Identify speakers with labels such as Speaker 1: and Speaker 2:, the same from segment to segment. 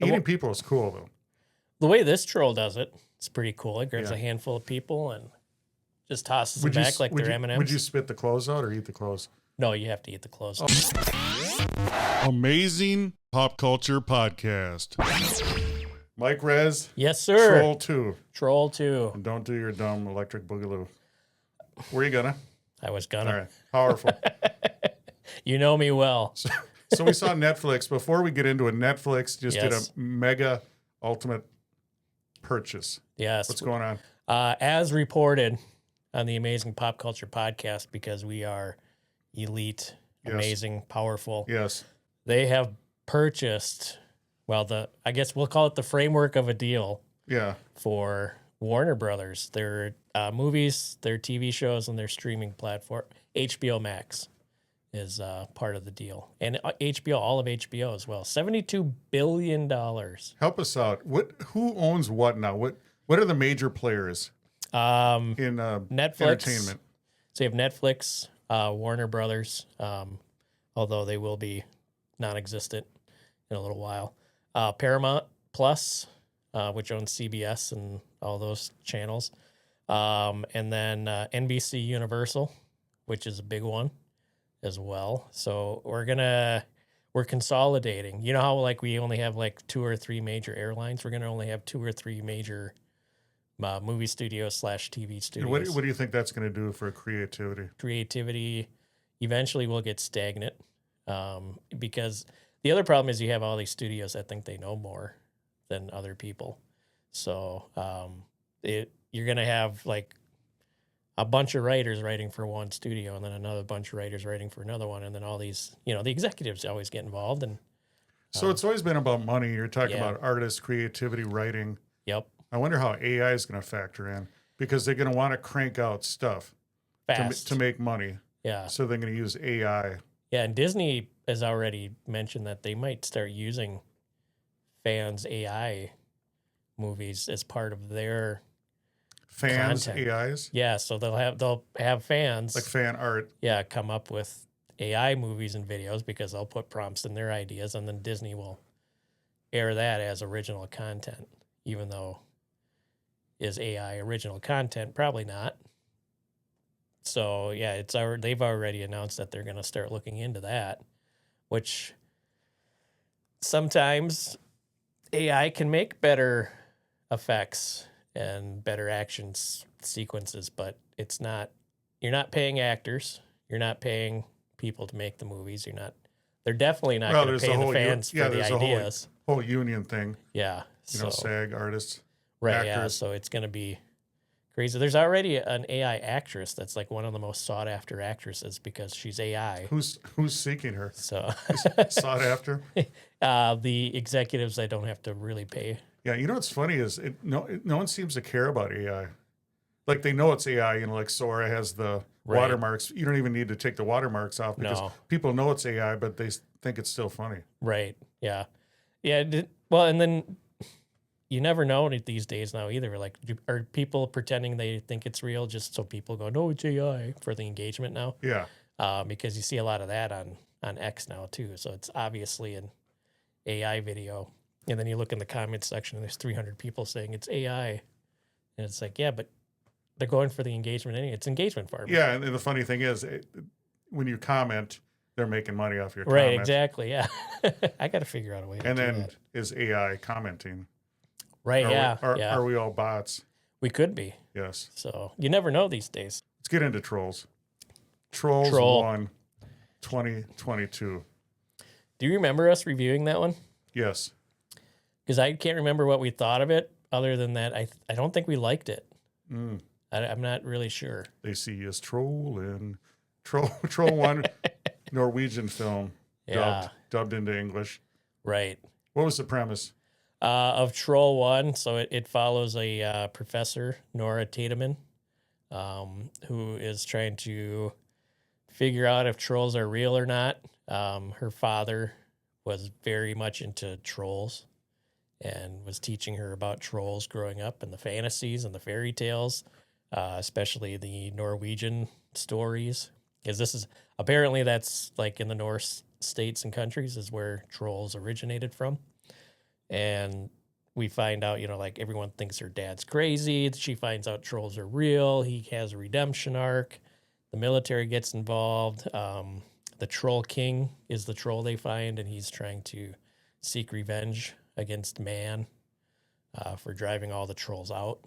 Speaker 1: Eating people is cool, though.
Speaker 2: The way this troll does it, it's pretty cool. It grabs a handful of people and just tosses them back like they're M&Ms.
Speaker 1: Would you spit the clothes out or eat the clothes?
Speaker 2: No, you have to eat the clothes.
Speaker 3: Amazing Pop Culture Podcast.
Speaker 1: Mike Rez.
Speaker 2: Yes, sir.
Speaker 1: Troll 2.
Speaker 2: Troll 2.
Speaker 1: And don't do your dumb electric boogaloo. Were you gonna?
Speaker 2: I was gonna.
Speaker 1: All right. Powerful.
Speaker 2: You know me well.
Speaker 1: So we saw Netflix. Before we get into it, Netflix just did a mega ultimate purchase.
Speaker 2: Yes.
Speaker 1: What's going on?
Speaker 2: As reported on the Amazing Pop Culture Podcast, because we are elite, amazing, powerful.
Speaker 1: Yes.
Speaker 2: They have purchased, I guess we'll call it the framework of a deal.
Speaker 1: Yeah.
Speaker 2: For Warner Brothers, their movies, their TV shows, and their streaming platform. HBO Max is part of the deal, and HBO, all of HBO as well. $72 billion.
Speaker 1: Help us out. Who owns what now? What are the major players in
Speaker 2: Netflix,
Speaker 1: entertainment?
Speaker 2: So you have Netflix, Warner Brothers, although they will be non-existent in a little while. Paramount Plus, which owns CBS and all those channels. And then NBC Universal, which is a big one as well. So we're consolidating. You know how like we only have like 2 or 3 major airlines? We're going to only have 2 or 3 major movie studios / TV studios.
Speaker 1: What do you think that's going to do for creativity?
Speaker 2: Creativity eventually will get stagnant because the other problem is you have all these studios that think they know more than other people. So you're going to have like a bunch of writers writing for one studio and then another bunch of writers writing for another one. And then all these, the executives always get involved. And
Speaker 1: so it's always been about money. You're talking about artists, creativity, writing.
Speaker 2: Yep.
Speaker 1: I wonder how AI is going to factor in because they're going to want to crank out stuff to make money.
Speaker 2: Yeah.
Speaker 1: So they're going to use AI.
Speaker 2: Yeah. And Disney has already mentioned that they might start using fans' AI movies as part of their
Speaker 1: fans
Speaker 2: content.
Speaker 1: AIs.
Speaker 2: Yeah, so they'll have fans
Speaker 1: like fan art.
Speaker 2: Yeah, come up with AI movies and videos because they'll put prompts in their ideas, and then Disney will air that as original content, even though is AI original content? Probably not. So yeah, they've already announced that they're going to start looking into that, which sometimes AI can make better effects and better action sequences, but you're not paying actors. You're not paying people to make the movies. They're definitely not going to pay the fans for the ideas.
Speaker 1: Whole union thing.
Speaker 2: Yeah.
Speaker 1: SAG artists.
Speaker 2: Right.
Speaker 1: Actors.
Speaker 2: Yeah. So it's going to be crazy. There's already an AI actress that's like one of the most sought after actresses because she's AI.
Speaker 1: Who's seeking her?
Speaker 2: So
Speaker 1: sought after?
Speaker 2: The executives I don't have to really pay.
Speaker 1: Yeah, what's funny is no one seems to care about AI. Like they know it's AI, like Sora has the watermarks. You don't even need to take the watermarks off because people know it's AI, but they think it's still funny.
Speaker 2: Right. Yeah. Yeah. Well, and then you never know these days now either. Like, are people pretending they think it's real just so people go, no, it's AI for the engagement now?
Speaker 1: Yeah.
Speaker 2: Because you see a lot of that on X now too. So it's obviously an AI video. And then you look in the comments section and there's 300 people saying it's AI. And it's like, yeah, but they're going for the engagement anyway. It's engagement farming.
Speaker 1: Yeah, and the funny thing is, when you comment, they're making money off your
Speaker 2: comment. Right,
Speaker 1: comment.
Speaker 2: Exactly, yeah. I got to figure out a way to
Speaker 1: and
Speaker 2: do
Speaker 1: then
Speaker 2: that.
Speaker 1: Is AI commenting?
Speaker 2: Right,
Speaker 1: Are we all bots?
Speaker 2: We could be.
Speaker 1: Yes.
Speaker 2: So you never know these days.
Speaker 1: Let's get into Trolls. Trolls 1, 2022.
Speaker 2: Do you remember us reviewing that one?
Speaker 1: Yes.
Speaker 2: Because I can't remember what we thought of it. Other than that, I don't think we liked it. I'm not really sure.
Speaker 1: They see us trolling. Troll 1, Norwegian film, dubbed into English.
Speaker 2: Right.
Speaker 1: What was the premise?
Speaker 2: Of Troll 1, so it follows a professor, Nora Tateman, who is trying to figure out if trolls are real or not. Her father was very much into trolls and was teaching her about trolls growing up and the fantasies and the fairy tales, especially the Norwegian stories. Because that's like in the Norse states and countries is where trolls originated from. And we find out, like everyone thinks her dad's crazy. She finds out trolls are real. He has a redemption arc. The military gets involved. The Troll King is the troll they find, and he's trying to seek revenge against man for driving all the trolls out.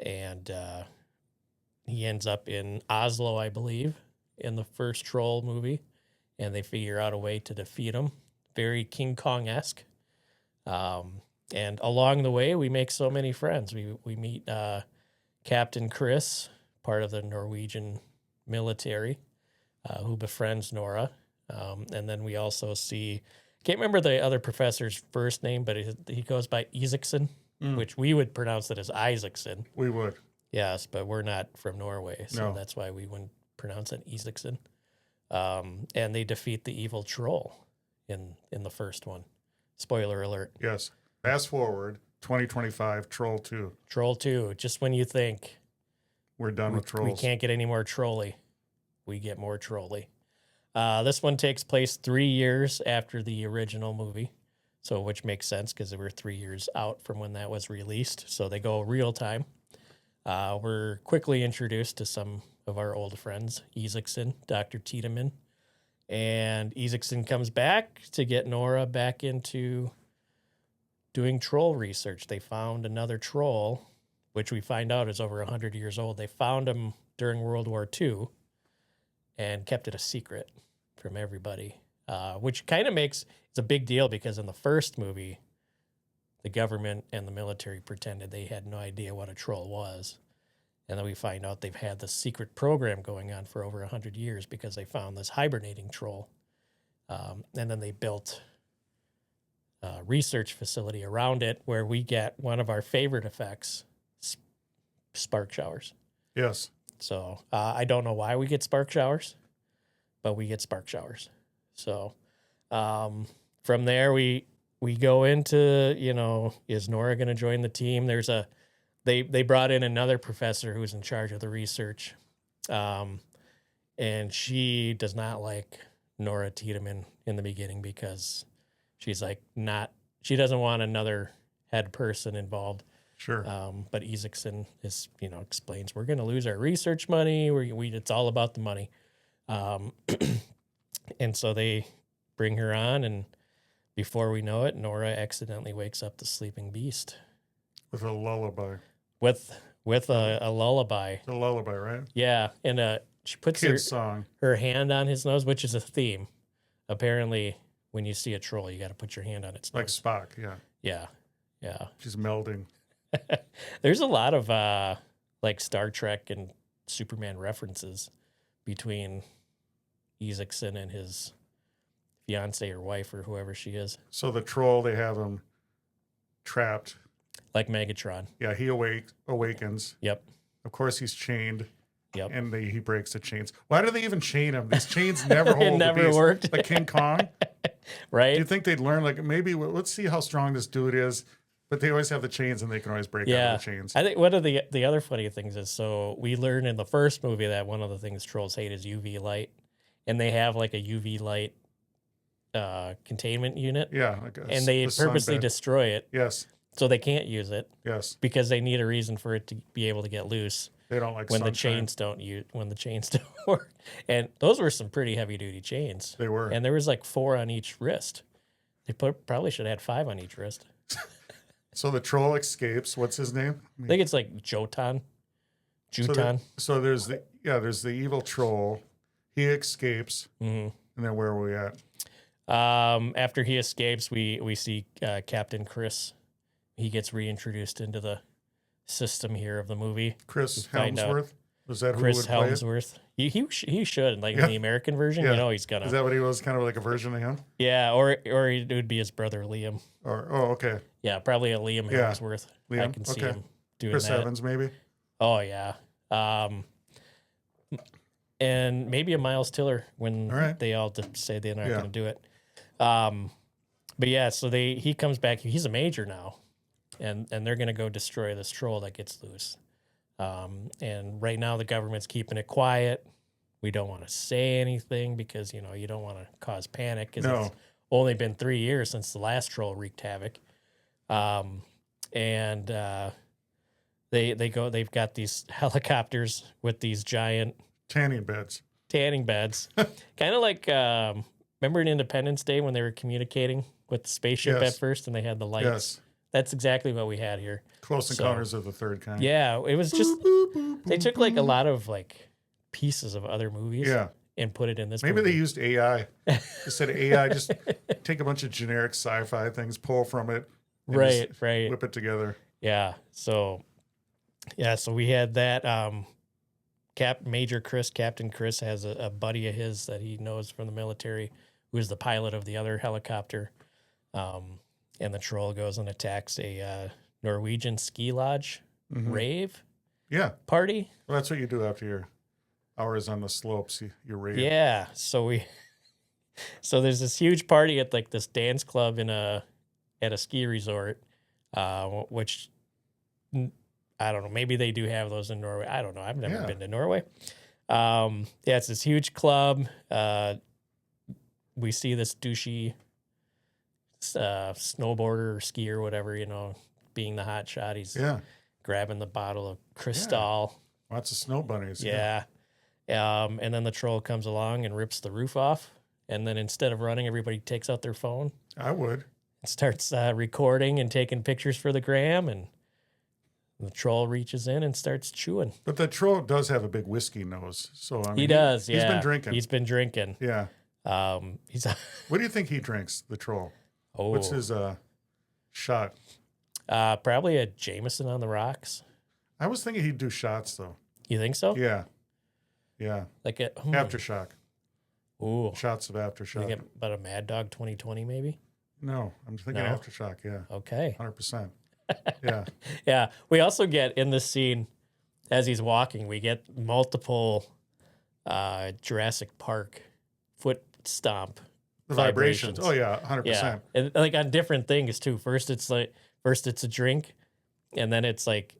Speaker 2: And he ends up in Oslo, I believe, in the first Troll movie, and they figure out a way to defeat him. Very King Kong-esque. And along the way, we make so many friends. We meet Captain Chris, part of the Norwegian military, who befriends Nora. And then we also see, can't remember the other professor's first name, but he goes by Isaacson, which we would pronounce it as Isaacson.
Speaker 1: We would.
Speaker 2: Yes, but we're not from Norway, so
Speaker 1: No.
Speaker 2: that's why we wouldn't pronounce it Isaacson. And they defeat the evil troll in the first one. Spoiler alert.
Speaker 1: Yes. Fast forward, 2025, Troll 2.
Speaker 2: Troll 2, just when you think
Speaker 1: We're done with trolls.
Speaker 2: we can't get any more trolly, we get more trolly. This one takes place 3 years after the original movie, so which makes sense because they were 3 years out from when that was released, so they go real time. We're quickly introduced to some of our old friends, Isaacson, Dr. Tiedemann, and Isaacson comes back to get Nora back into doing troll research. They found another troll, which we find out is over 100 years old. They found him during World War II and kept it a secret from everybody, which kind of makes it's a big deal because in the first movie, the government and the military pretended they had no idea what a troll was. And then we find out they've had this secret program going on for over 100 years because they found this hibernating troll. And then they built a research facility around it where we get one of our favorite effects, spark showers.
Speaker 1: Yes.
Speaker 2: So I don't know why we get spark showers, but we get spark showers. So from there, we go into, is Nora going to join the team? There's they brought in another professor who's in charge of the research. And she does not like Nora Tiedemann in the beginning because she's she doesn't want another head person involved.
Speaker 1: Sure.
Speaker 2: But Isaacson is, explains we're going to lose our research money. It's all about the money. And so they bring her on, and before we know it, Nora accidentally wakes up the sleeping beast
Speaker 1: With a lullaby.
Speaker 2: with a lullaby.
Speaker 1: It's a lullaby, right?
Speaker 2: Yeah, and she puts
Speaker 1: Kid's song.
Speaker 2: her hand on his nose, which is a theme. Apparently, when you see a troll, you got to put your hand on its
Speaker 1: Like
Speaker 2: nose.
Speaker 1: Spock, yeah.
Speaker 2: Yeah.
Speaker 1: She's melding.
Speaker 2: There's a lot of Star Trek and Superman references between Isaacson and his fiance or wife or whoever she is.
Speaker 1: So the troll, they have him trapped.
Speaker 2: Like Megatron.
Speaker 1: Yeah, he awakens.
Speaker 2: Yep.
Speaker 1: Of course, he's chained.
Speaker 2: Yep.
Speaker 1: And he breaks the chains. Why do they even chain him? These chains never hold
Speaker 2: It never
Speaker 1: the beast.
Speaker 2: worked.
Speaker 1: Like King Kong.
Speaker 2: Right?
Speaker 1: Do you think they'd learn, maybe let's see how strong this dude is? But they always have the chains, and they can always break out of the chains.
Speaker 2: I think one of the other funny things is, so we learn in the first movie that one of the things trolls hate is UV light, and they have like a UV light containment unit.
Speaker 1: Yeah.
Speaker 2: And they purposely destroy it.
Speaker 1: Yes.
Speaker 2: So they can't use it.
Speaker 1: Yes.
Speaker 2: Because they need a reason for it to be able to get loose.
Speaker 1: They don't like
Speaker 2: when
Speaker 1: sunshine.
Speaker 2: when the chains don't work. And those were some pretty heavy duty chains.
Speaker 1: They were.
Speaker 2: And there was 4 on each wrist. They probably should have had 5 on each wrist.
Speaker 1: So the troll escapes. What's his name?
Speaker 2: I think it's Jotan. Jutan.
Speaker 1: So there's the evil troll. He escapes.
Speaker 2: Mm-hmm.
Speaker 1: And then where are we at?
Speaker 2: After he escapes, we see Captain Chris. He gets reintroduced into the system here of the movie.
Speaker 1: Chris Helmsworth? Was that
Speaker 2: Chris
Speaker 1: who would play it?
Speaker 2: Helmsworth? He should, in the American version, he's gonna.
Speaker 1: Is that what he was, kind of like a version of him?
Speaker 2: Yeah, or it would be his brother Liam.
Speaker 1: Okay.
Speaker 2: Yeah, probably a Liam Helmsworth.
Speaker 1: Liam,
Speaker 2: I can see him doing
Speaker 1: Chris
Speaker 2: that.
Speaker 1: Evans, maybe?
Speaker 2: Oh, yeah. And maybe a Miles Tiller when they all say they're not going to do it. But yeah, so he comes back. He's a major now, and they're going to go destroy this troll that gets loose. And right now the government's keeping it quiet. We don't want to say anything because, you don't want to cause panic because it's only been 3 years since the last troll wreaked havoc. They've got these helicopters with these giant
Speaker 1: tanning beds.
Speaker 2: Kind of like, remember in Independence Day when they were communicating with the spaceship at first and they had the lights?
Speaker 1: Yes.
Speaker 2: That's exactly what we had here.
Speaker 1: Close Encounters of the Third Kind.
Speaker 2: Yeah, it was just, they took like a lot of like pieces of other movies and put it in this
Speaker 1: Maybe
Speaker 2: movie.
Speaker 1: they used AI. Instead of AI, just take a bunch of generic sci-fi things, pull from it, and
Speaker 2: right.
Speaker 1: whip it together.
Speaker 2: Yeah, so we had that. Captain Chris has a buddy of his that he knows from the military who is the pilot of the other helicopter. And the troll goes and attacks a Norwegian ski lodge rave party.
Speaker 1: Well, that's what you do after your hours on the slopes. You rave.
Speaker 2: Yeah. So there's this huge party at like this dance club at a ski resort, which I don't know. Maybe they do have those in Norway. I don't know. I've never been to Norway. It's this huge club. We see this douchey snowboarder or skier, whatever, being the hot shot. He's grabbing the bottle of Cristal.
Speaker 1: Yeah. Lots of snow bunnies.
Speaker 2: Yeah. And then the troll comes along and rips the roof off. And then instead of running, everybody takes out their phone.
Speaker 1: I would.
Speaker 2: And starts recording and taking pictures for the gram. And the troll reaches in and starts chewing.
Speaker 1: But the troll does have a big whiskey nose. So I mean,
Speaker 2: he does, yeah.
Speaker 1: He's been drinking.
Speaker 2: Yeah.
Speaker 1: What do you think he drinks, the troll? Oh. What's his shot?
Speaker 2: Probably a Jameson on the rocks.
Speaker 1: I was thinking he'd do shots, though.
Speaker 2: You think so?
Speaker 1: Yeah. Yeah.
Speaker 2: Like
Speaker 1: Aftershock.
Speaker 2: Ooh.
Speaker 1: Shots of Aftershock.
Speaker 2: Think about a Mad Dog 2020, maybe?
Speaker 1: No, I'm thinking Aftershock, yeah.
Speaker 2: Okay.
Speaker 1: 100%. Yeah.
Speaker 2: Yeah. We also get in this scene, as he's walking, we get multiple Jurassic Park foot stomp vibrations.
Speaker 1: Oh, yeah, 100%.
Speaker 2: Yeah. And like on different things, too. First, it's a drink, and then it's like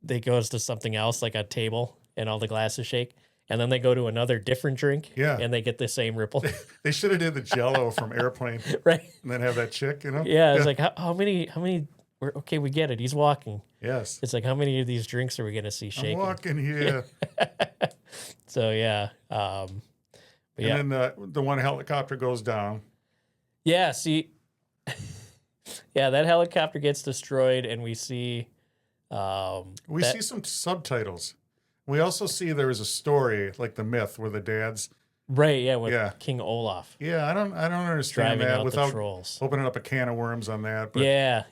Speaker 2: they goes to something else, like a table, and all the glasses shake. And then they go to another different drink, and they get the same ripple.
Speaker 1: They should have did the Jell-O from Airplane,
Speaker 2: right?
Speaker 1: And then have that chick,
Speaker 2: Yeah, it's like how many? Okay, we get it. He's walking.
Speaker 1: Yes.
Speaker 2: It's like how many of these drinks are we gonna see shaking?
Speaker 1: I'm walking here.
Speaker 2: So yeah,
Speaker 1: and then the one helicopter goes down.
Speaker 2: Yeah. See. Yeah, that helicopter gets destroyed, and we see.
Speaker 1: We see some subtitles. We also see there is a story, like the myth, where the dad's
Speaker 2: with King Olaf.
Speaker 1: Yeah, I don't understand
Speaker 2: driving
Speaker 1: that
Speaker 2: out
Speaker 1: without
Speaker 2: the trolls.
Speaker 1: opening up a can of worms on that. But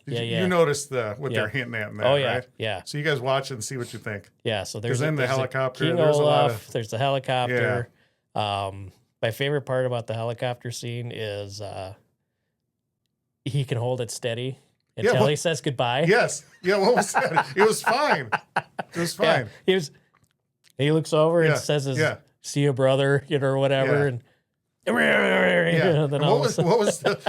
Speaker 2: you
Speaker 1: noticed what they're hinting at in that, right?
Speaker 2: Yeah.
Speaker 1: So you guys watch it and see what you think.
Speaker 2: Yeah, so there's
Speaker 1: the helicopter.
Speaker 2: King
Speaker 1: there's
Speaker 2: Olaf. There's the helicopter. My favorite part about the helicopter scene is he can hold it steady until he says goodbye.
Speaker 1: Yes. Yeah. What was that? It was fine. It was fine.
Speaker 2: Yeah, he looks over and says see you, brother, or whatever. And
Speaker 1: then what was the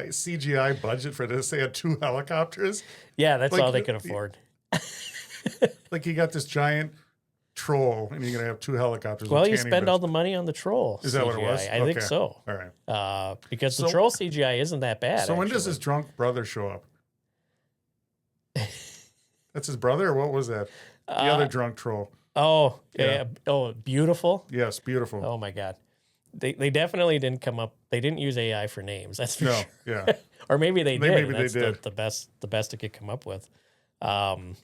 Speaker 1: CGI budget for this? They had 2 helicopters.
Speaker 2: Yeah, that's all they could afford.
Speaker 1: Like you got this giant troll, and you're gonna have 2 helicopters.
Speaker 2: Well, you spend all the money on the troll.
Speaker 1: Is that what it was?
Speaker 2: I think so.
Speaker 1: All right.
Speaker 2: Because the troll CGI isn't that bad.
Speaker 1: So when does his drunk brother show up? That's his brother, or what was that? The other drunk troll.
Speaker 2: Oh, yeah. Oh, beautiful.
Speaker 1: Yes, beautiful.
Speaker 2: Oh my God. They definitely didn't come up. They didn't use AI for names. That's for sure.
Speaker 1: Yeah.
Speaker 2: Or maybe they did.
Speaker 1: Maybe they did.
Speaker 2: The best it could come up with. So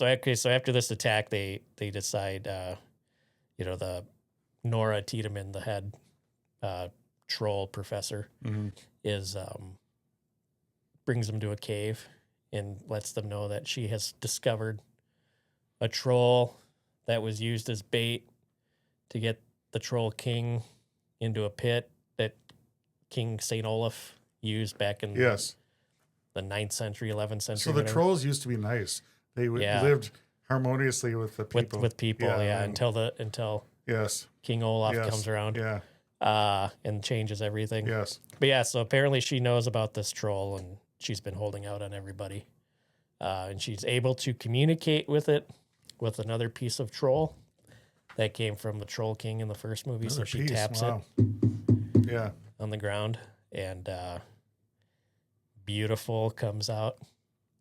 Speaker 2: after this attack, they decide, the Nora Tiedemann, the head troll professor, is brings them to a cave and lets them know that she has discovered a troll that was used as bait to get the Troll King into a pit that King St. Olaf used back in the 9th century, 11th century.
Speaker 1: So the trolls used to be nice. They lived harmoniously with the people.
Speaker 2: With people, until King Olaf comes around and changes everything.
Speaker 1: Yes.
Speaker 2: But so apparently she knows about this troll, and she's been holding out on everybody. And she's able to communicate with it with another piece of troll that came from the Troll King in the first movie. So she taps it.
Speaker 1: Yeah.
Speaker 2: on the ground, and Beautiful comes out,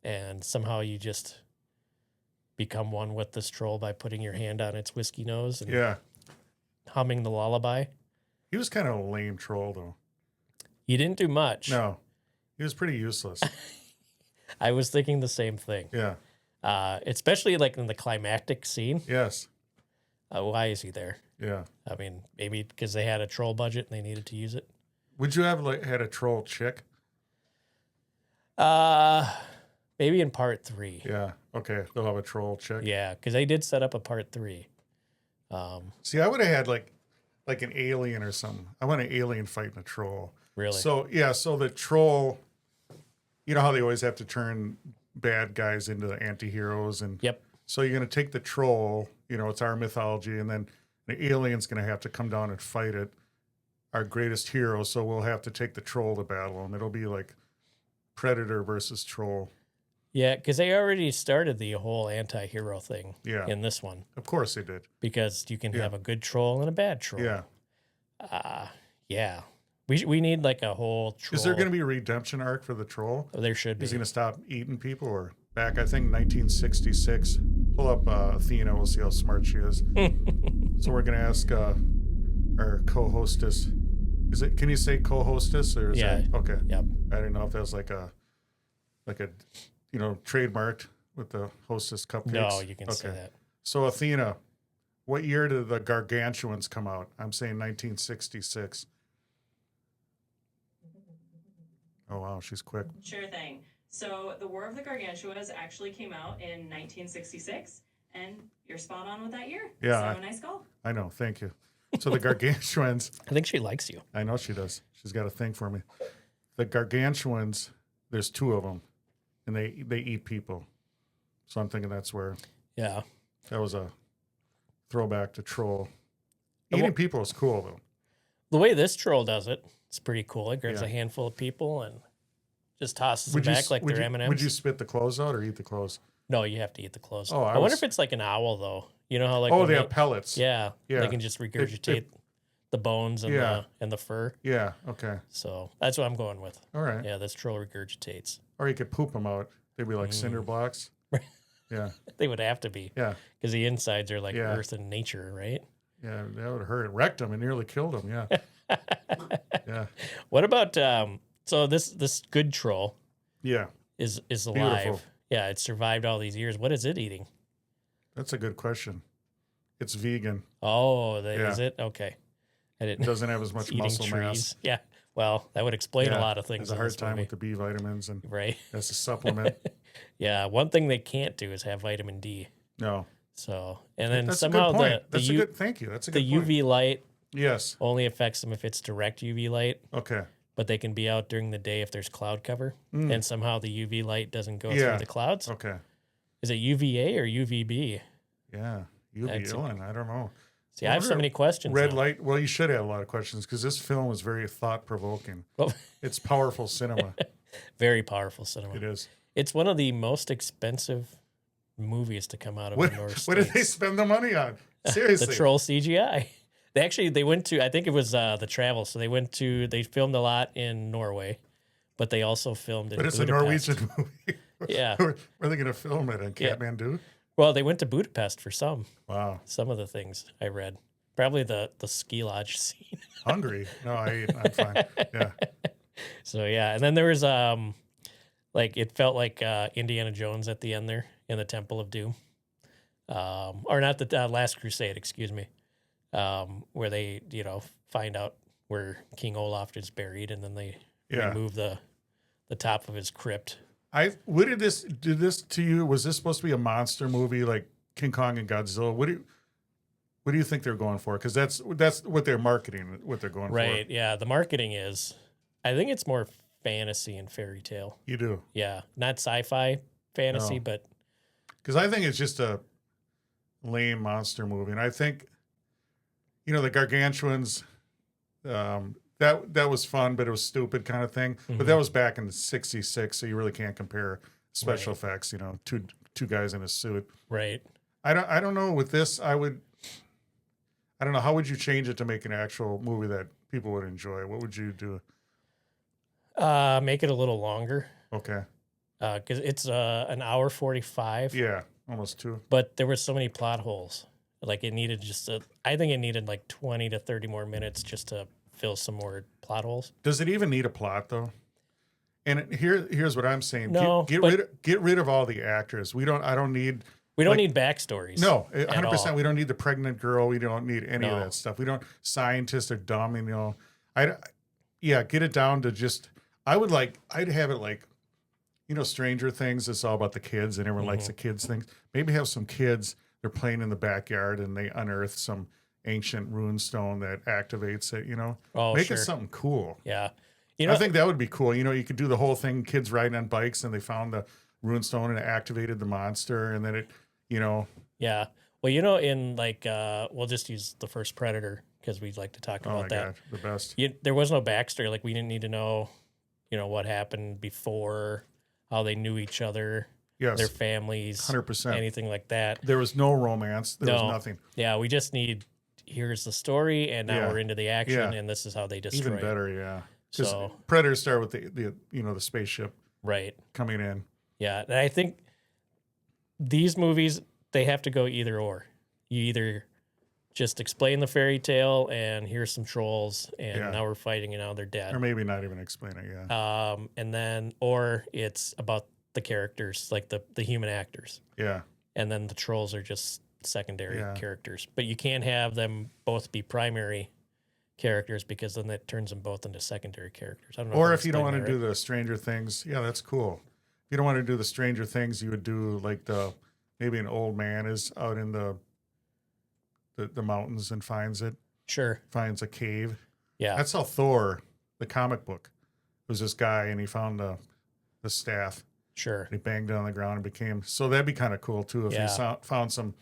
Speaker 2: and somehow you just become one with this troll by putting your hand on its whiskey nose and humming the lullaby.
Speaker 1: He was kind of a lame troll, though.
Speaker 2: He didn't do much.
Speaker 1: No, he was pretty useless.
Speaker 2: I was thinking the same thing.
Speaker 1: Yeah.
Speaker 2: Especially like in the climactic scene.
Speaker 1: Yes.
Speaker 2: Why is he there?
Speaker 1: Yeah.
Speaker 2: I mean, maybe because they had a troll budget and they needed to use it.
Speaker 1: Would you have had a troll chick?
Speaker 2: Maybe in part 3.
Speaker 1: Yeah. Okay. They'll have a troll chick.
Speaker 2: Yeah, because they did set up a part 3.
Speaker 1: See, I would have had like an alien or something. I want an alien fighting a troll.
Speaker 2: Really?
Speaker 1: So so the troll, you know how they always have to turn bad guys into the anti-heroes, and
Speaker 2: Yep.
Speaker 1: so you're going to take the troll, it's our mythology, and then the alien's going to have to come down and fight it, our greatest hero. So we'll have to take the troll to battle, and it'll be like Predator versus troll.
Speaker 2: Yeah, because they already started the whole anti-hero thing in this one.
Speaker 1: Of course they did.
Speaker 2: Because you can have a good troll and a bad troll.
Speaker 1: Yeah.
Speaker 2: Yeah. We need like a whole troll.
Speaker 1: Is there going to be a redemption arc for the troll?
Speaker 2: Oh, there should be.
Speaker 1: Is he going to stop eating people? Or back, I think, 1966. Pull up Athena. We'll see how smart she is. So we're going to ask our co-hostess. Can you say co-hostess? Or is that, okay.
Speaker 2: Yep.
Speaker 1: I didn't know if that was like a trademarked with the hostess cupcakes.
Speaker 2: No, you can say that.
Speaker 1: So Athena, what year did the Gargantuans come out? I'm saying 1966. Oh, wow, she's quick.
Speaker 4: Sure thing. So the War of the Gargantuas actually came out in 1966, and you're spot on with that year.
Speaker 1: Yeah.
Speaker 4: So nice call.
Speaker 1: I know, thank you. So the Gargantuans.
Speaker 2: I think she likes you.
Speaker 1: I know she does. She's got a thing for me. The Gargantuans, there's 2 of them, and they eat people. So I'm thinking that's where.
Speaker 2: Yeah.
Speaker 1: That was a throwback to troll. Eating people is cool, though.
Speaker 2: The way this troll does it, it's pretty cool. It grabs a handful of people and just tosses them back like they're M&Ms.
Speaker 1: Would you spit the clothes out or eat the clothes?
Speaker 2: No, you have to eat the clothes.
Speaker 1: Oh,
Speaker 2: I wonder if it's like an owl, though. You know how like
Speaker 1: they have pellets.
Speaker 2: Yeah. They can just regurgitate the bones and the fur.
Speaker 1: Yeah. Okay.
Speaker 2: So that's what I'm going with.
Speaker 1: All right.
Speaker 2: Yeah, this troll regurgitates.
Speaker 1: Or you could poop them out. They'd be like cinder blocks. Yeah.
Speaker 2: They would have to be.
Speaker 1: Yeah.
Speaker 2: Because the insides are like earth and nature, right?
Speaker 1: Yeah, that would hurt. It wrecked them and nearly killed them. Yeah. Yeah.
Speaker 2: What about so this good troll?
Speaker 1: Yeah.
Speaker 2: Is alive.
Speaker 1: Beautiful.
Speaker 2: Yeah, it survived all these years. What is it eating?
Speaker 1: That's a good question. It's vegan.
Speaker 2: Oh, is it? Okay.
Speaker 1: It doesn't have as much muscle mass.
Speaker 2: Yeah. Well, that would explain a lot of things.
Speaker 1: It's a hard time with the B vitamins and that's a supplement.
Speaker 2: Yeah. One thing they can't do is have vitamin D.
Speaker 1: No.
Speaker 2: So, and then
Speaker 1: that's
Speaker 2: somehow
Speaker 1: a good point. That's a good, thank you. That's a good point.
Speaker 2: UV light
Speaker 1: only
Speaker 2: affects them if it's direct UV light.
Speaker 1: Okay.
Speaker 2: But they can be out during the day if there's cloud cover. And somehow the UV light doesn't go through the clouds.
Speaker 1: Okay.
Speaker 2: Is it UVA or UVB?
Speaker 1: Yeah. UV. I don't know.
Speaker 2: See, I have so many questions.
Speaker 1: Red light. Well, you should have a lot of questions because this film is very thought-provoking.
Speaker 2: Well,
Speaker 1: it's powerful cinema.
Speaker 2: Very powerful cinema.
Speaker 1: It is.
Speaker 2: It's one of the most expensive movies to come out of the North States.
Speaker 1: What did they spend the money on? Seriously.
Speaker 2: The troll CGI. They went to, I think it was the travel. So they filmed a lot in Norway, but they also filmed in Budapest.
Speaker 1: But it's a Norwegian movie.
Speaker 2: Yeah.
Speaker 1: Where are they going to film it in Kathmandu?
Speaker 2: Well, they went to Budapest for some.
Speaker 1: Wow.
Speaker 2: Some of the things I read. Probably the ski lodge scene.
Speaker 1: Hungry? No, I'm fine. Yeah.
Speaker 2: So yeah, and then there was it felt like Indiana Jones at the end there in the Temple of Doom, or not the Last Crusade, excuse me, where they find out where King Olaf is buried, and then they remove the top of his crypt.
Speaker 1: What did this do this to you? Was this supposed to be a monster movie like King Kong and Godzilla? What do you think they're going for? Because that's what they're marketing, what they're going for.
Speaker 2: Right. Yeah. The marketing is, I think it's more fantasy and fairy tale.
Speaker 1: You do.
Speaker 2: Yeah. Not sci-fi fantasy, but.
Speaker 1: Because I think it's just a lame monster movie. And I think, the Gargantuans, that was fun, but it was stupid kind of thing. Mm-hmm. But that was back in '66, so you really can't compare special effects. Two guys in a suit.
Speaker 2: Right.
Speaker 1: I don't know. With this, I don't know. How would you change it to make an actual movie that people would enjoy? What would you do?
Speaker 2: Make it a little longer.
Speaker 1: Okay.
Speaker 2: Because it's an hour 45.
Speaker 1: Yeah, almost 2.
Speaker 2: But there were so many plot holes. Like it needed I think it needed like 20 to 30 more minutes just to fill some more plot holes.
Speaker 1: Does it even need a plot though? And here's what I'm saying.
Speaker 2: No,
Speaker 1: get rid of all the actors. I don't need
Speaker 2: backstories.
Speaker 1: No, 100%. We don't need the pregnant girl. We don't need any of
Speaker 2: No.
Speaker 1: that stuff. We don't. Scientists are dumb. Get it down to just. I'd have it like, Stranger Things. It's all about the kids, and everyone likes the kids things. Maybe have some kids. They're playing in the backyard, and they unearth some ancient rune stone that activates it. Make it something cool.
Speaker 2: Yeah,
Speaker 1: I think that would be cool. You could do the whole thing. Kids riding on bikes, and they found the rune stone, and it activated the monster, and then it.
Speaker 2: Yeah. Well, in we'll just use the first Predator because we'd like to talk about that.
Speaker 1: God, the best.
Speaker 2: There was no backstory. Like we didn't need to know, what happened before, how they knew each other,
Speaker 1: Yes,
Speaker 2: their families,
Speaker 1: 100%.
Speaker 2: anything like that.
Speaker 1: There was no romance. There was nothing.
Speaker 2: Yeah, we just need. Here's the story, and now
Speaker 1: Yeah.
Speaker 2: we're into the action,
Speaker 1: Yeah.
Speaker 2: and this is how they destroy.
Speaker 1: Even better, yeah. Because
Speaker 2: So
Speaker 1: Predators start with the spaceship
Speaker 2: right.
Speaker 1: coming in.
Speaker 2: Yeah, and I think these movies they have to go either or. You either just explain the fairy tale and here's some trolls and now we're fighting and now they're dead.
Speaker 1: Or maybe not even explain it, yeah.
Speaker 2: And then or it's about the characters, like the human actors.
Speaker 1: Yeah.
Speaker 2: And then the trolls are just secondary characters. But you can't have them both be primary characters because then that turns them both into secondary characters. I don't know.
Speaker 1: Or if you don't want to do the Stranger Things, that's cool. If you don't want to do the Stranger Things, you would do like maybe an old man is out in the mountains and finds it.
Speaker 2: Sure.
Speaker 1: Finds a cave.
Speaker 2: Yeah.
Speaker 1: That's how Thor, the comic book, was this guy and he found the staff.
Speaker 2: Sure.
Speaker 1: And he banged it on the ground and became. So that'd be kind of cool too if he found some,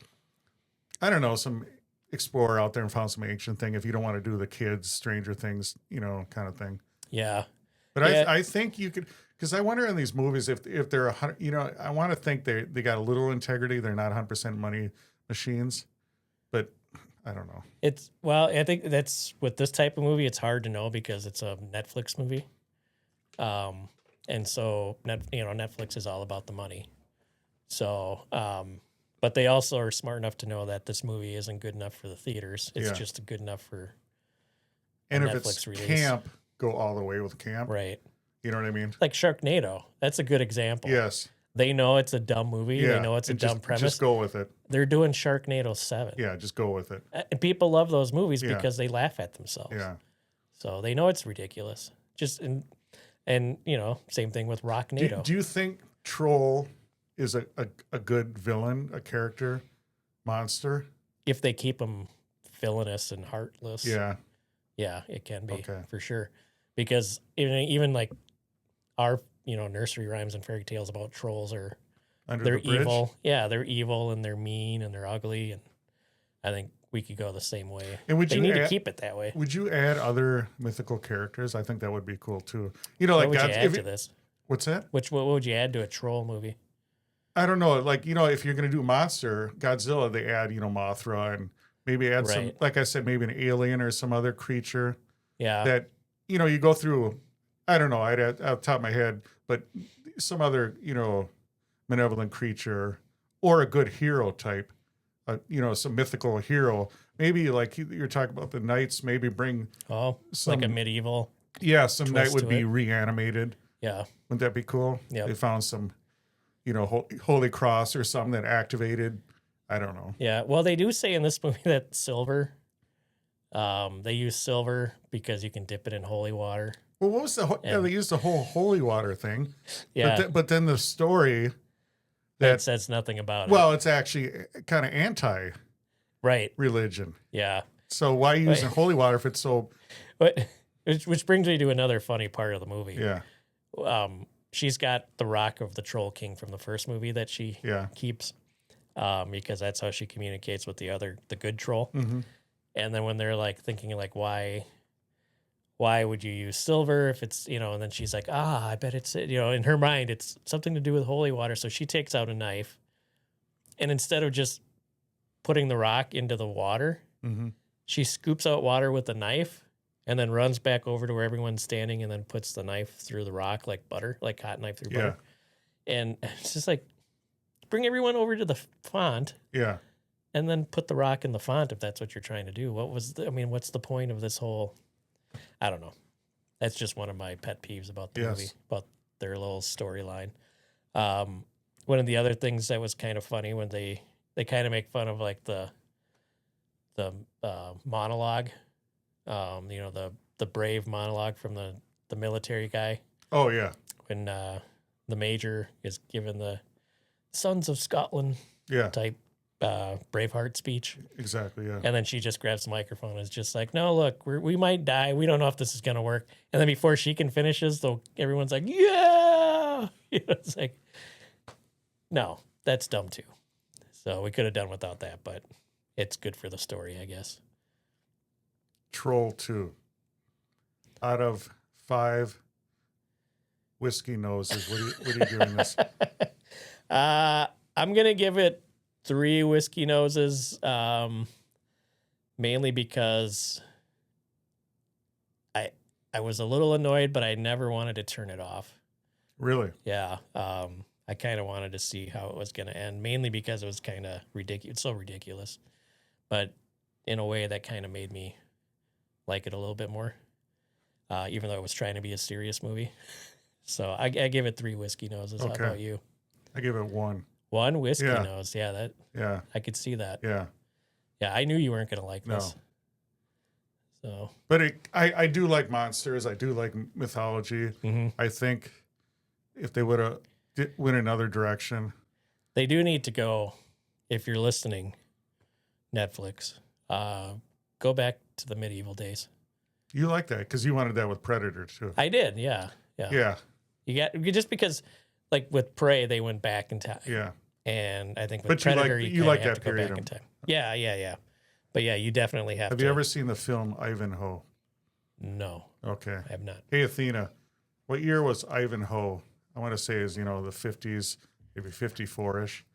Speaker 1: I don't know, some explorer out there and found some ancient thing. If you don't want to do the kids Stranger Things, kind of thing.
Speaker 2: Yeah.
Speaker 1: But I think you could, because I wonder in these movies if they're 100, I want to think they got a little integrity. They're not 100% money machines, but I don't know.
Speaker 2: I think that's with this type of movie, it's hard to know because it's a Netflix movie. And so Netflix is all about the money. So, but they also are smart enough to know that this movie isn't good enough for the theaters. It's just good enough for
Speaker 1: and if
Speaker 2: Netflix
Speaker 1: it's
Speaker 2: release.
Speaker 1: Camp, go all the way with camp.
Speaker 2: Right.
Speaker 1: You know what I mean?
Speaker 2: Like Sharknado. That's a good example.
Speaker 1: Yes.
Speaker 2: They know it's a dumb movie.
Speaker 1: Yeah.
Speaker 2: They know it's a dumb premise.
Speaker 1: Just go with it.
Speaker 2: They're doing Sharknado 7.
Speaker 1: Yeah, just go with it.
Speaker 2: And people love those movies because they laugh at themselves.
Speaker 1: Yeah.
Speaker 2: So they know it's ridiculous. And same thing with Rocknado.
Speaker 1: Do you think Troll is a good villain, a character, monster?
Speaker 2: If they keep him villainous and heartless.
Speaker 1: Yeah.
Speaker 2: Yeah, it can be for sure. Because even like our, nursery rhymes and fairy tales about trolls are they're evil. Yeah, they're evil and they're mean and they're ugly. And I think we could go the same way.
Speaker 1: And
Speaker 2: they need to keep it that way.
Speaker 1: Would you add other mythical characters? I think that would be cool too.
Speaker 2: What would you add to this?
Speaker 1: What's that?
Speaker 2: What would you add to a troll movie?
Speaker 1: I don't know. Like, if you're going to do monster, Godzilla, they add, Mothra and maybe add some, like I said, maybe an alien or some other creature.
Speaker 2: Yeah.
Speaker 1: That, you go through, I don't know, I'd add out the top of my head, but some other, malevolent creature or a good hero type, some mythical hero. Maybe like you're talking about the knights, maybe bring
Speaker 2: like a medieval.
Speaker 1: Yeah, some knight would be reanimated.
Speaker 2: Yeah.
Speaker 1: Wouldn't that be cool?
Speaker 2: Yeah.
Speaker 1: They found some, holy cross or something that activated. I don't know.
Speaker 2: Yeah. Well, they do say in this movie that silver, they use silver because you can dip it in holy water.
Speaker 1: Well, what was they used the whole holy water thing.
Speaker 2: Yeah.
Speaker 1: But then the story
Speaker 2: that says nothing about it.
Speaker 1: Well, it's actually kind of anti-religion.
Speaker 2: Yeah.
Speaker 1: So why using holy water if it's so...
Speaker 2: Which brings me to another funny part of the movie.
Speaker 1: Yeah.
Speaker 2: She's got the rock of the Troll King from the first movie that she keeps because that's how she communicates with the good troll.
Speaker 1: Mm-hmm.
Speaker 2: And then when they're like thinking like, why would you use silver if it's, and then she's like, I bet it's, in her mind, it's something to do with holy water. So she takes out a knife and instead of just putting the rock into the water, she scoops out water with a knife and then runs back over to where everyone's standing and then puts the knife through the rock like butter, like hot knife through butter. And it's just like, bring everyone over to the font.
Speaker 1: Yeah.
Speaker 2: And then put the rock in the font if that's what you're trying to do. What's the point of this whole, I don't know. That's just one of my pet peeves about the movie, about their little storyline. One of the other things that was kind of funny when they kind of make fun of like the monologue, the brave monologue from the military guy.
Speaker 1: Oh yeah.
Speaker 2: When the major is given the Sons of Scotland type Braveheart speech.
Speaker 1: Exactly, yeah.
Speaker 2: And then she just grabs the microphone and is just like, no, look, we might die. We don't know if this is going to work. And then before she can finish, everyone's like, yeah. It's like, no, that's dumb too. So we could have done without that, but it's good for the story, I guess.
Speaker 1: Troll 2. Out of 5 whiskey noses, what are you giving this?
Speaker 2: I'm going to give it 3 whiskey noses, mainly because I was a little annoyed, but I never wanted to turn it off.
Speaker 1: Really?
Speaker 2: Yeah. I kind of wanted to see how it was going to end, mainly because it was kind of ridiculous. It's so ridiculous, but in a way that kind of made me like it a little bit more, even though it was trying to be a serious movie. So I give it 3 whiskey noses.
Speaker 1: Okay.
Speaker 2: How about you?
Speaker 1: I give it 1.
Speaker 2: 1 whiskey nose. Yeah,
Speaker 1: Yeah.
Speaker 2: I could see that.
Speaker 1: Yeah.
Speaker 2: Yeah, I knew you weren't going to like this. So,
Speaker 1: but I do like monsters. I do like mythology.
Speaker 2: mm-hmm.
Speaker 1: I think if they would have went another direction,
Speaker 2: they do need to go. If you're listening, Netflix, go back to the medieval days.
Speaker 1: You like that because you wanted that with Predator too.
Speaker 2: I did. Yeah. You just because, like with Prey, they went back in time.
Speaker 1: Yeah.
Speaker 2: And I think with
Speaker 1: but
Speaker 2: Predator,
Speaker 1: you like
Speaker 2: have
Speaker 1: that
Speaker 2: to go
Speaker 1: period
Speaker 2: back in time. Yeah. But yeah, you definitely have to.
Speaker 1: Have you ever seen the film Ivanhoe?
Speaker 2: No.
Speaker 1: Okay.
Speaker 2: I have not.
Speaker 1: Hey, Athena, what year was Ivanhoe? I want to say is, the 50s, maybe 54-ish.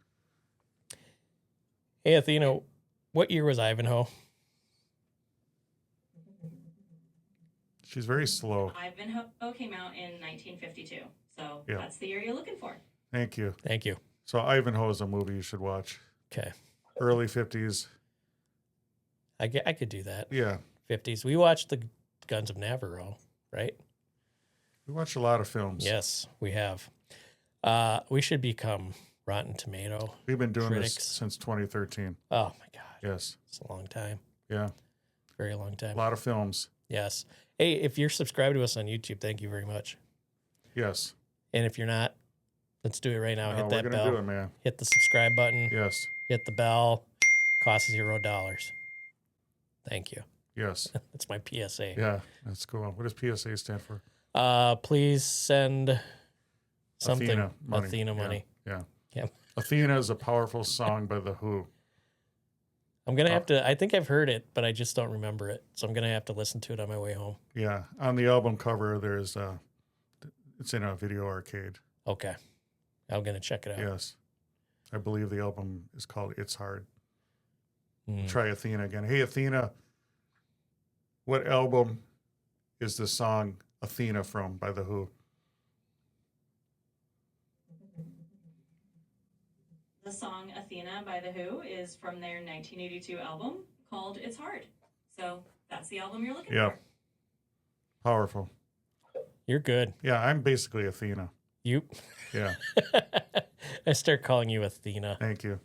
Speaker 2: Hey, Athena, what year was Ivanhoe?
Speaker 1: She's very slow.
Speaker 4: Ivanhoe came out in 1952. So that's the year you're looking for.
Speaker 1: Thank you.
Speaker 2: So
Speaker 1: Ivanhoe is a movie you should watch.
Speaker 2: Okay.
Speaker 1: Early 50s.
Speaker 2: I could do that.
Speaker 1: Yeah.
Speaker 2: 50s. We watched the Guns of Navarro, right?
Speaker 1: We watched a lot of films.
Speaker 2: Yes, we have. We should become Rotten Tomato.
Speaker 1: We've been doing
Speaker 2: critics.
Speaker 1: this since 2013.
Speaker 2: Oh, my God.
Speaker 1: Yes.
Speaker 2: It's a long time.
Speaker 1: Yeah.
Speaker 2: Very long time.
Speaker 1: A lot of films.
Speaker 2: Yes. Hey, if you're subscribed to us on YouTube, thank you very much.
Speaker 1: Yes.
Speaker 2: And if you're not, let's do it right now. Hit that
Speaker 1: we're
Speaker 2: bell.
Speaker 1: gonna do it, man.
Speaker 2: Hit the subscribe button.
Speaker 1: Yes.
Speaker 2: Hit the bell. Costs $0. Thank you.
Speaker 1: Yes.
Speaker 2: That's my PSA.
Speaker 1: Yeah, that's cool. What does PSA stand for?
Speaker 2: Please send something.
Speaker 1: Athena money. Yeah. Athena is a powerful song by The Who.
Speaker 2: I'm going to have to, I think I've heard it, but I just don't remember it. So I'm going to have to listen to it on my way home.
Speaker 1: Yeah. On the album cover, there's it's in a video arcade.
Speaker 2: Okay. I'm going to check it out.
Speaker 1: Yes. I believe the album is called It's Hard.
Speaker 2: Mm.
Speaker 1: Try Athena again. Hey, Athena, what album is the song Athena from by The Who?
Speaker 4: The song Athena by The Who is from their 1982 album called It's Hard. So that's the album you're looking for.
Speaker 1: Powerful.
Speaker 2: You're good.
Speaker 1: Yeah, I'm basically Athena.
Speaker 2: You?
Speaker 1: Yeah.
Speaker 2: I start calling you Athena.
Speaker 1: Thank you.